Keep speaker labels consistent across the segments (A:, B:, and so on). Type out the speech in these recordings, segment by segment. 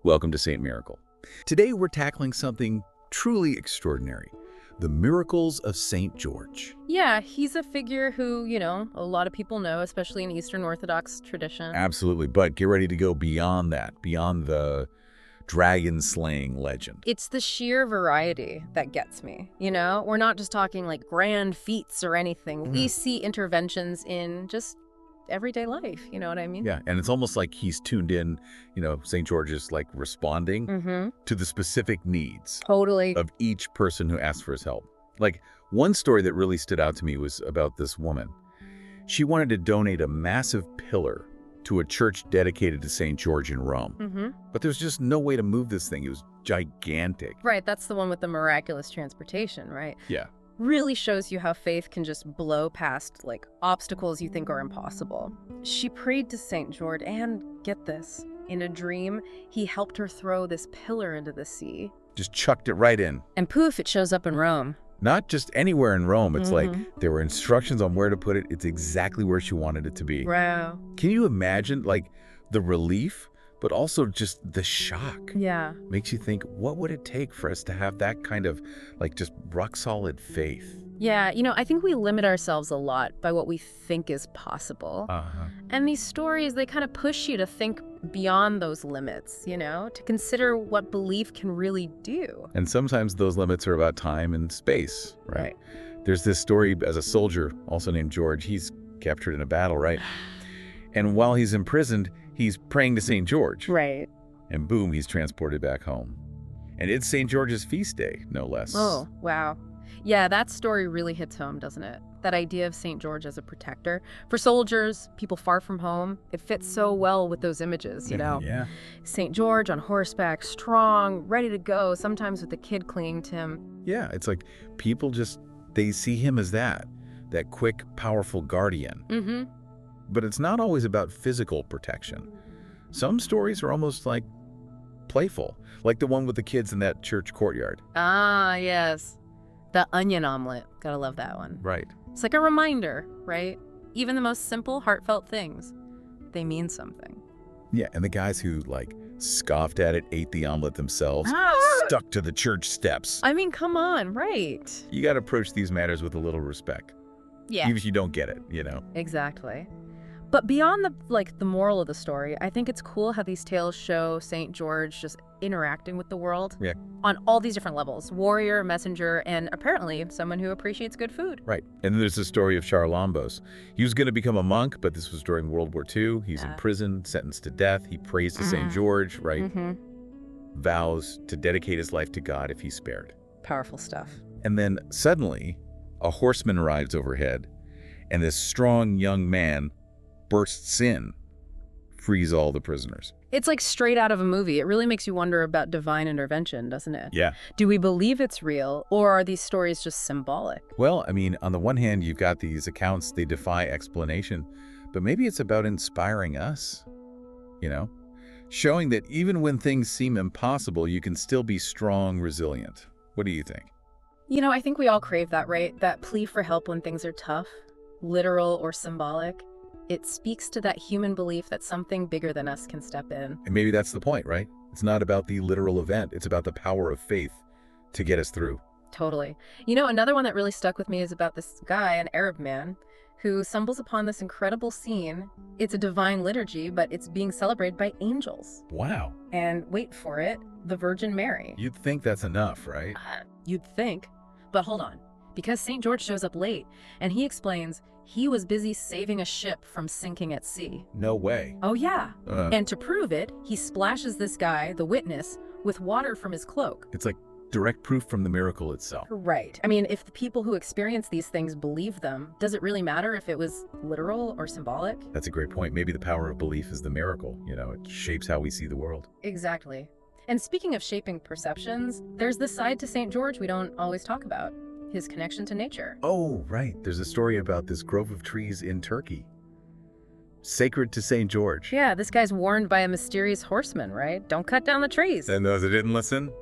A: Welcome to St. Miracle. Today we're tackling something truly extraordinary, the miracles of St. George.
B: Yeah, he's a figure who, a lot of people know, especially in Eastern Orthodox tradition.
A: Absolutely, but get ready to go beyond that, beyond the dragon-slaying legend.
B: It's the sheer variety that gets me, We're not just talking like grand feats or anything. We see interventions in just everyday life, you know what I mean?
A: Yeah, and it's almost like he's tuned in, St. George is like responding to the specific needs
B: Totally.
A: of each person who asks for his help. Like, one story that really stood out to me was about this woman. She wanted to donate a massive pillar to a church dedicated to St. George in Rome. But there's just no way to move this thing. It was gigantic.
B: Right, that's the one with the miraculous transportation, right?
A: Yeah.
B: Really shows you how faith can just blow past, like, obstacles you think are impossible. She prayed to St. George, and get this, in a dream, he helped her throw this pillar into the sea.
A: Just chucked it right in.
B: And poof, it shows up in Rome.
A: Not just anywhere in Rome. It's like there were instructions on where to put it. It's exactly where she wanted it to be.
B: Wow.
A: Can you imagine, like, the relief, but also just the shock?
B: Yeah.
A: Makes you think, what would it take for us to have that kind of, like, just rock-solid faith?
B: Yeah, I think we limit ourselves a lot by what we think is possible. And these stories, they kind of push you to think beyond those limits, to consider what belief can really do.
A: And sometimes those limits are about time and space, right? There's this story as a soldier, also named George. He's captured in a battle, right? And while he's imprisoned, he's praying to St. George.
B: Right.
A: And boom, he's transported back home. And it's St. George's feast day, no less.
B: Oh, wow. Yeah, that story really hits home, doesn't it? That idea of St. George as a protector. For soldiers, people far from home, it fits so well with those images,
A: Yeah.
B: St. George on horseback, strong, ready to go, sometimes with a kid clinging to him.
A: Yeah, it's like people they see him as that quick, powerful guardian. But it's not always about physical protection. Some stories are almost like playful, like the one with the kids in that church courtyard.
B: Ah, yes. The onion omelet. Gotta love that one.
A: Right.
B: It's like a reminder, right? Even the most simple, heartfelt things, they mean something.
A: Yeah, and the guys who, like, scoffed at it, ate the omelet themselves, stuck to the church steps.
B: I mean, come on, right?
A: You gotta approach these matters with a little respect.
B: Yeah.
A: Even if you don't get it,
B: Exactly. But beyond the moral of the story, I think it's cool how these tales show St. George just interacting with the world on all these different levels. Warrior, messenger, and apparently someone who appreciates good food.
A: Right. And then there's the story of Charalambos. He was going to become a monk, but this was during World War II. He's in prison, sentenced to death. He prays to St. George, right? Vows to dedicate his life to God if he's spared.
B: Powerful stuff.
A: And then suddenly, a horseman arrives overhead, and this strong young man bursts in, frees all the prisoners.
B: It's like straight out of a movie. It really makes you wonder about divine intervention, doesn't it?
A: Yeah.
B: Do we believe it's real, or are these stories just symbolic?
A: Well, I mean, on the one hand, you've got these accounts, they defy explanation, but maybe it's about inspiring us, showing that even when things seem impossible, you can still be strong, resilient. What do you think?
B: I think we all crave that, right? That plea for help when things are tough, literal or symbolic. It speaks to that human belief that something bigger than us can step in.
A: And maybe that's the point, right? It's not about the literal event. It's about the power of faith to get us through.
B: Totally. Another one that really stuck with me is about this guy, an Arab man, who stumbles upon this incredible scene. It's a divine liturgy, but it's being celebrated by angels.
A: Wow.
B: And wait for it, the Virgin Mary.
A: You'd think that's enough, right?
B: You'd think. But hold on. Because St. George shows up late, and he explains he was busy saving a ship from sinking at sea.
A: No way.
B: Oh, yeah. And to prove it, he splashes this guy, the witness, with water from his cloak.
A: It's like direct proof from the miracle itself.
B: Right. I mean, if the people who experience these things believe them, does it really matter if it was literal or symbolic?
A: That's a great point. Maybe the power of belief is the miracle. It shapes how we see the world.
B: Exactly. And speaking of shaping perceptions, there's this side to St. George we don't always talk about. His connection to nature.
A: Oh, right. There's a story about this grove of trees in Turkey. Sacred to St. George.
B: Yeah, this guy's warned by a mysterious horseman, right? Don't cut down the trees.
A: And those that didn't listen,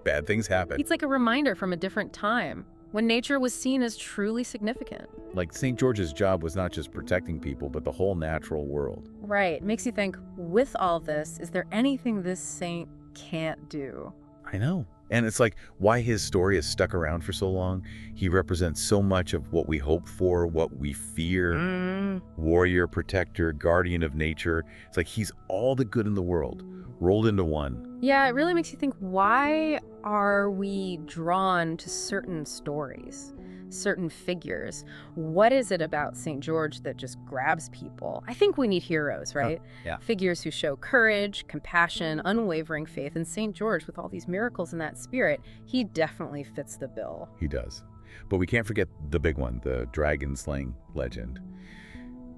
A: bad things happen.
B: It's like a reminder from a different time, when nature was seen as truly significant.
A: Like St. George's job was not just protecting people, but the whole natural world.
B: Right. Makes you think, with all this, is there anything this saint can't do.
A: I know. And it's like why his story has stuck around for so long. He represents so much of what we hope for, what we fear. Warrior, protector, guardian of nature. It's like he's all the good in the world, rolled into one.
B: Yeah, it really makes you think, why are we drawn to certain stories, certain figures? What is it about St. George that just grabs people? I think we need heroes, right?
A: Yeah.
B: Figures who show courage, compassion, unwavering faith. And St. George, with all these miracles in that spirit, he definitely fits the bill.
A: He does. But we can't forget the big one, the dragon slaying legend.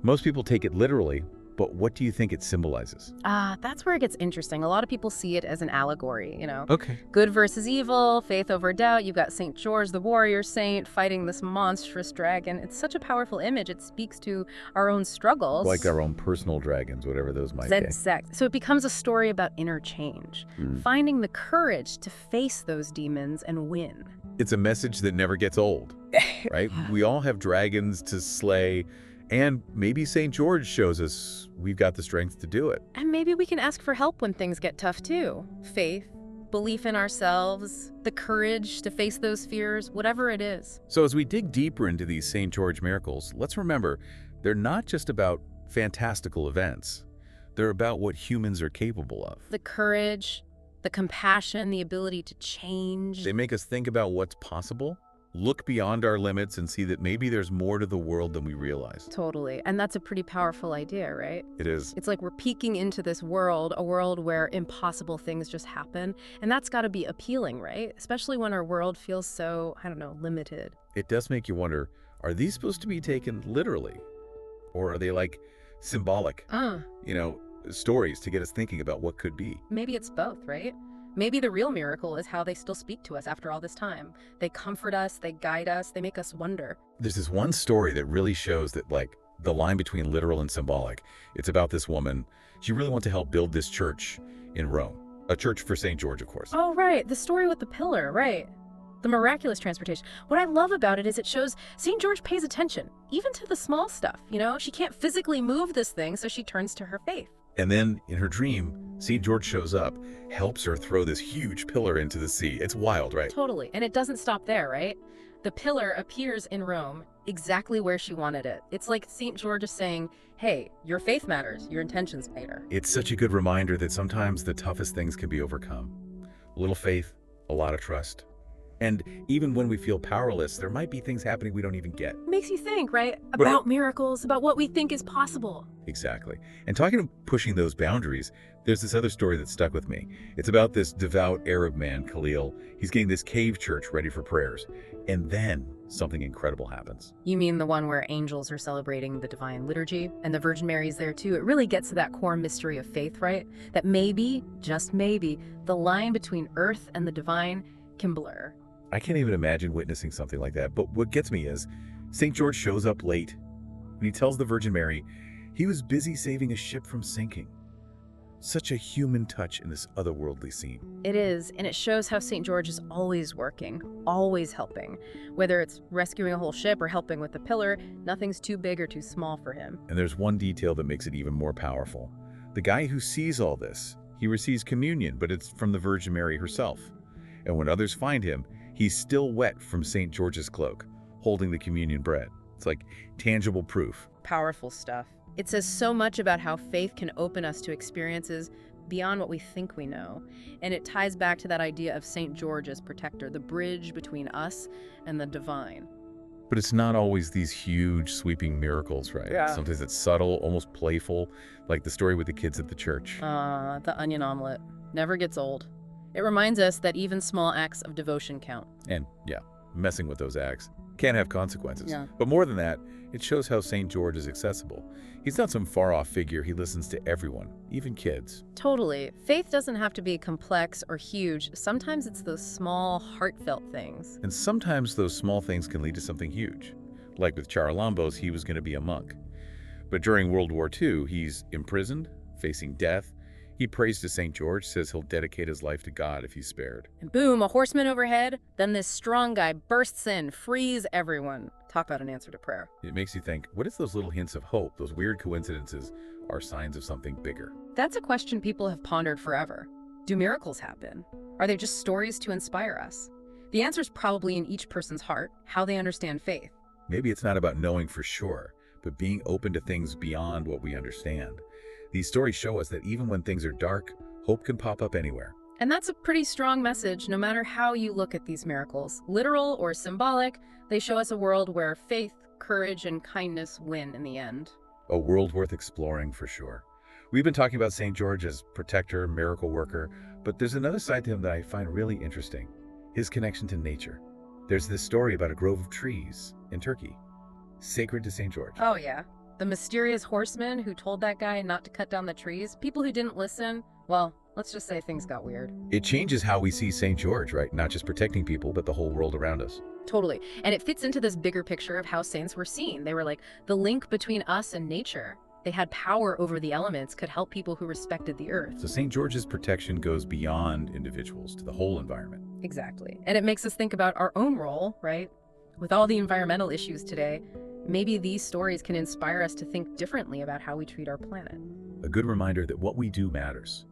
A: Most people take it literally, but what do you think it symbolizes?
B: That's where it gets interesting. A lot of people see it as an allegory, you know?
A: Okay.
B: Good versus evil, faith over doubt. You've got St. George, the warrior saint, fighting this monstrous dragon. It's such a powerful image. It speaks to our own struggles.
A: Like our own personal dragons, whatever those might be.
B: Exactly. So it becomes a story about inner change, finding the courage to face those demons and win.
A: It's a message that never gets old, right? We all have dragons to slay. And maybe St. George shows us we've got the strength to do it.
B: And maybe we can ask for help when things get tough too. Faith, belief in ourselves, the courage to face those fears, whatever it is.
A: So as we dig deeper into these St. George miracles, let's remember they're not just about fantastical events. They're about what humans are capable of.
B: The courage, the compassion, the ability to change.
A: They make us think about what's possible, look beyond our limits, and see that maybe there's more to the world than we realize.
B: Totally. And that's a pretty powerful idea, right?
A: It is.
B: It's like we're peeking into this world, a world where impossible things just happen. And that's got to be appealing, right? Especially when our world feels so, I don't know, limited.
A: It does make you wonder, are these supposed to be taken literally? Or are they like symbolic, stories to get us thinking about what could be?
B: Maybe it's both, right? Maybe the real miracle is how they still speak to us after all this time. They comfort us, they guide us, they make us wonder.
A: There's this one story that really shows that, like, the line between literal and symbolic. It's about this woman. She really wants to help build this church in Rome. A church for St. George, of course.
B: Oh, right. The story with the pillar, right. The miraculous transportation. What I love about it is it shows St. George pays attention, even to the small stuff, you know? She can't physically move this thing, so she turns to her faith.
A: And then, in her dream, St. George shows up, helps her throw this huge pillar into the sea. It's wild, right?
B: Totally. And it doesn't stop there, right? The pillar appears in Rome exactly where she wanted it. It's like St. George is saying, hey, your faith matters. Your intentions matter.
A: It's such a good reminder that sometimes the toughest things can be overcome. A little faith, a lot of trust. And even when we feel powerless, there might be things happening we don't even get.
B: Makes you think, right? About miracles, about what we think is possible.
A: Exactly. And talking of pushing those boundaries, there's this other story that stuck with me. It's about this devout Arab man, Khalil. He's getting this cave church ready for prayers. And then something incredible happens.
B: You mean the one where angels are celebrating the divine liturgy and the Virgin Mary's there too? It really gets to that core mystery of faith, right? That maybe, just maybe, the line between earth and the divine can blur.
A: I can't even imagine witnessing something like that. But what gets me is St. George shows up late. When he tells the Virgin Mary he was busy saving a ship from sinking. Such a human touch in this otherworldly scene.
B: It is, and it shows how St. George is always working, always helping. Whether it's rescuing a whole ship or helping with the pillar, nothing's too big or too small for him.
A: And there's one detail that makes it even more powerful. The guy who sees all this, he receives communion, but it's from the Virgin Mary herself. And when others find him, he's still wet from St. George's cloak, holding the communion bread. It's like tangible proof.
B: Powerful stuff. It says so much about how faith can open us to experiences beyond what we think we know. And it ties back to that idea of St. George as protector, the bridge between us and the divine.
A: But it's not always these huge, sweeping miracles, right?
B: Yeah.
A: Sometimes it's subtle, almost playful, like the story with the kids at the church.
B: The onion omelet. Never gets old. It reminds us that even small acts of devotion count.
A: And, yeah, messing with those acts can have consequences.
B: Yeah.
A: But more than that, it shows how St. George is accessible. He's not some far-off figure. He listens to everyone, even kids.
B: Totally. Faith doesn't have to be complex or huge. Sometimes it's those small, heartfelt things.
A: And sometimes those small things can lead to something huge. Like with Charalambos, he was going to be a monk. But during World War II, he's imprisoned, facing death. He prays to St. George, says he'll dedicate his life to God if he's spared.
B: And boom, a horseman overhead. Then this strong guy bursts in, frees everyone. Talk about an answer to prayer.
A: It makes you think, what if those little hints of hope, those weird coincidences, are signs of something bigger?
B: That's a question people have pondered forever. Do miracles happen? Are they just stories to inspire us? The answer is probably in each person's heart, how they understand faith.
A: Maybe it's not about knowing for sure, but being open to things beyond what we understand. These stories show us that even when things are dark, hope can pop up anywhere.
B: And that's a pretty strong message, no matter how you look at these miracles. Literal or symbolic, they show us a world where faith, courage, and kindness win in the end.
A: A world worth exploring for sure. We've been talking about St. George as protector, miracle worker, but there's another side to him that I find really interesting. His connection to nature. There's this story about a grove of trees in Turkey, sacred to St. George.
B: Oh yeah. The mysterious horseman who told that guy not to cut down the trees. People who didn't listen, well, let's just say things got weird.
A: It changes how we see St. George, right? Not just protecting people, but the whole world around us.
B: Totally. And it fits into this bigger picture of how saints were seen. They were like the link between us and nature. They had power over the elements, could help people who respected the earth.
A: So St. George's protection goes beyond individuals to the whole environment.
B: Exactly. And it makes us think about our own role, right? With all the environmental issues today, maybe these stories can inspire us to think differently about how we treat our planet.
A: A good reminder that what we do matters.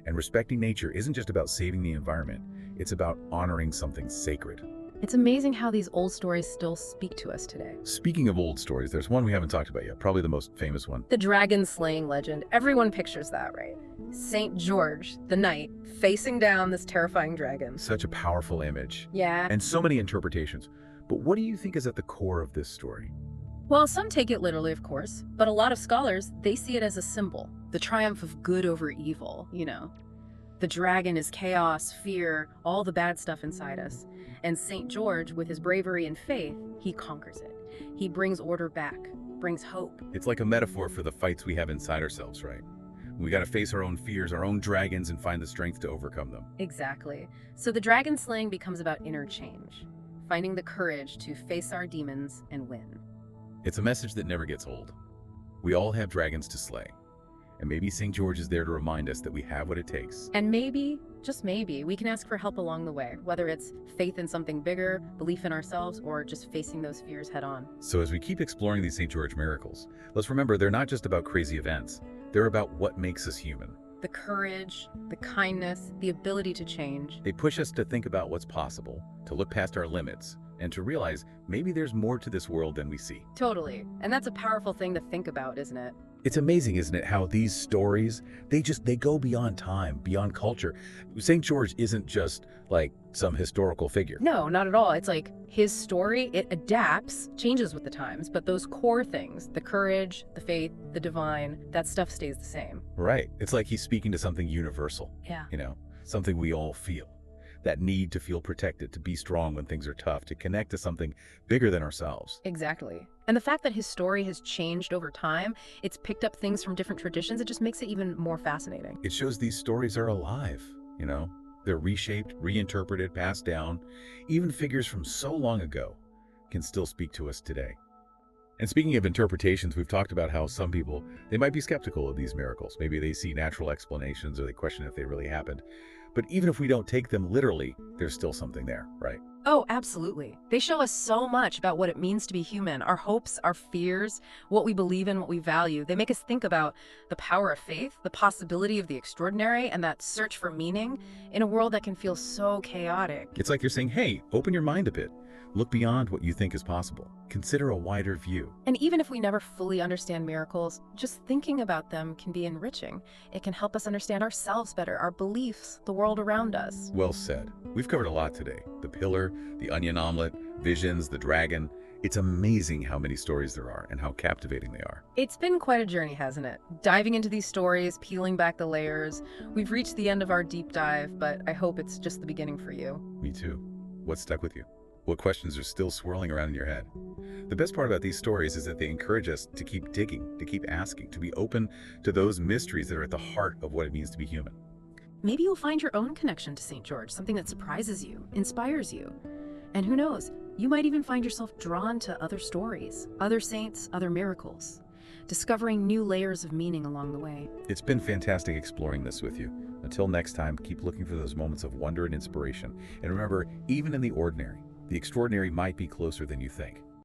A: And respecting nature isn't just about saving the environment, it's about honoring something sacred.
B: It's amazing how these old stories still speak to us today.
A: Speaking of old stories, there's one we haven't talked about yet, probably the most famous one.
B: The dragon slaying legend. Everyone pictures that, right? St. George, the knight, facing down this terrifying dragon.
A: Such a powerful image.
B: Yeah.
A: And so many interpretations. But what do you think is at the core of this story?
B: Well, some take it literally, of course, but a lot of scholars, they see it as a symbol. The triumph of good over evil, you know. The dragon is chaos, fear, all the bad stuff inside us. And St. George, with his bravery and faith, he conquers it. He brings order back, brings hope.
A: It's like a metaphor for the fights we have inside ourselves, right? We got to face our own fears, our own dragons, and find the strength to overcome them.
B: Exactly. So the dragon slaying becomes about inner change, finding the courage to face our demons and win.
A: It's a message that never gets old. We all have dragons to slay. And maybe St. George is there to remind us that we have what it takes.
B: And maybe, just maybe, we can ask for help along the way, whether it's faith in something bigger, belief in ourselves, or just facing those fears head on.
A: So as we keep exploring these St. George miracles, let's remember they're not just about crazy events. They're about what makes us human.
B: The courage, the kindness, the ability to change.
A: They push us to think about what's possible, to look past our limits, and to realize maybe there's more to this world than we see.
B: Totally. And that's a powerful thing to think about, isn't it?
A: It's amazing, isn't it, how these stories, they go beyond time, beyond culture. St. George isn't just like some historical figure.
B: No, not at all. It's like his story, it adapts, changes with the times, but those core things, the courage, the faith, the divine, that stuff stays the same.
A: Right. It's like he's speaking to something universal.
B: Yeah.
A: You know, something we all feel. That need to feel protected, to be strong when things are tough, to connect to something bigger than ourselves.
B: Exactly. And the fact that his story has changed over time, it's picked up things from different traditions, it just makes it even more fascinating.
A: It shows these stories are alive, you know? They're reshaped, reinterpreted, passed down. Even figures from so long ago can still speak to us today. And speaking of interpretations, we've talked about how some people, they might be skeptical of these miracles. Maybe they see natural explanations or they question if they really happened. But even if we don't take them literally, there's still something there, right?
B: Oh, absolutely. They show us so much about what it means to be human, our hopes, our fears, what we believe in, what we value. They make us think about the power of faith, the possibility of the extraordinary, and that search for meaning in a world that can feel so chaotic.
A: It's like you're saying, hey, open your mind a bit. Look beyond what you think is possible. Consider a wider view.
B: And even if we never fully understand miracles, just thinking about them can be enriching. It can help us understand ourselves better, our beliefs, the world around us.
A: Well said. We've covered a lot today. The pillar, the onion omelet, visions, the dragon. It's amazing how many stories there are and how captivating they are.
B: It's been quite a journey, hasn't it? Diving into these stories, peeling back the layers. We've reached the end of our deep dive, but I hope it's just the beginning for you.
A: Me too. What stuck with you? What questions are still swirling around in your head? The best part about these stories is that they encourage us to keep digging, to keep asking, to be open to those mysteries that are at the heart of what it means to be human.
B: Maybe you'll find your own connection to St. George, something that surprises you, inspires you. And who knows, you might even find yourself drawn to other stories, other saints, other miracles, discovering new layers of meaning along the way.
A: It's been fantastic exploring this with you. Until next time, keep looking for those moments of wonder and inspiration. And remember, even in the ordinary, the extraordinary might be closer than you think.